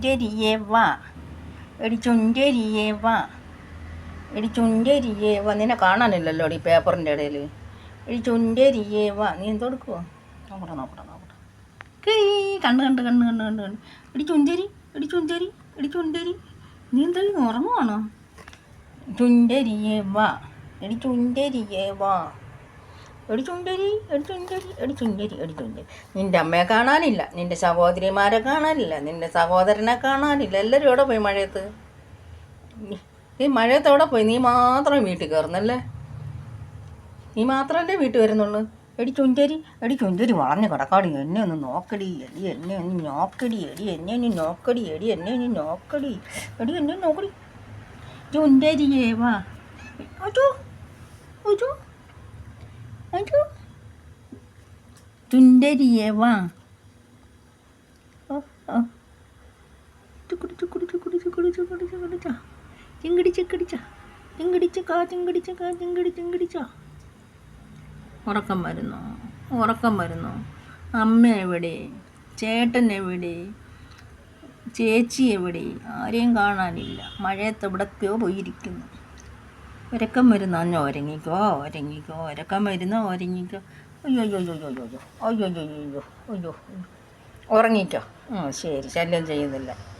ചുണ്ടരിയേ വാ, എടി ചുണ്ടരിയേ വാ, എടി ചുണ്ടരിയേ വാ. നിന്നെ കാണാനില്ലല്ലോ ഈ പേപ്പറിൻ്റെ ഇടയിൽ. എടി ചുണ്ടരിയേ വാ. നീ എന്തെടുക്കുവോ? നോക്കട്ടെ നോക്കട്ടെ നോക്കട്ടെ. കണ്ണ് കണ്ട് കണ്ണ് കണ്ണ് കണ്ണ് കണ്ട്. എടി ചുണ്ടരി, എടി ചുണ്ടരി, എടി ചുണ്ടരി. നീ എന്തായാലും ഉറങ്ങുവാണോ? ചുണ്ടരിയേ വാ, എടി ചുണ്ടരിയേ വാ, എടി ചുണ്ടരി, എടി ചുണ്ടരി, എടി ചുണ്ടരി, എടി ചുണ്ടരി. നിൻ്റെ അമ്മയെ കാണാനില്ല, നിൻ്റെ സഹോദരിമാരെ കാണാനില്ല, നിൻ്റെ സഹോദരനെ കാണാനില്ല. എല്ലാവരും എവിടെ പോയി മഴയത്ത്? നീ മഴയത്ത് എവിടെ പോയി? നീ മാത്രമേ വീട്ടിൽ കയറുന്നല്ലേ? നീ മാത്രമല്ലേ വീട്ടിൽ വരുന്നുള്ളൂ? എടി ചുണ്ടരി, എടി ചുണ്ടരി വളഞ്ഞ് കിടക്കാടി. എന്നെ ഒന്ന് നോക്കടി, എടി എന്നെ ഒന്ന് നോക്കടി, എടി എന്നെ ഒന്ന് നോക്കടി, എടി എന്നെ ഒന്ന് നോക്കടി, എടി എന്നെ നോക്കടി. ചുണ്ടരിയേ വാ. അച്ചോ അച്ചോ അച്ചോ. ചുണ്ടരിയേ വാ. ചുക്കുടി ചുക്കുടി ചുക്കുടി ചുക്കുടി ചുക്കുടി ചുക്കുടിച്ച, ചിങ്കടി ചിക്കടിച്ച, ചിങ്കടിച്ചക്കാ ചിങ്കടിച്ചക്കാ ചിങ്കടി ചിങ്കടിച്ച. ഉറക്കം വരുന്നോ? ഉറക്കം വരുന്നോ? അമ്മ എവിടെ? ചേട്ടൻ എവിടെ? ചേച്ചി എവിടെ? ആരെയും കാണാനില്ല. മഴയത്ത് എവിടൊക്കെയോ പോയിരിക്കുന്നു. ഉറക്കം വരുന്നോ? അന്നെ ഉറങ്ങിക്കോ ഉറങ്ങിക്കോ. ഉറക്കം വരുന്നോ? ഉറങ്ങിക്കോ. അയ്യോ അയ്യോ അയ്യോ അയ്യോ അയ്യോ അയ്യോ അയ്യോ അയ്യോ അയ്യോ. ഉറങ്ങിക്കോ. ശരി, ശല്യം ചെയ്യുന്നില്ല.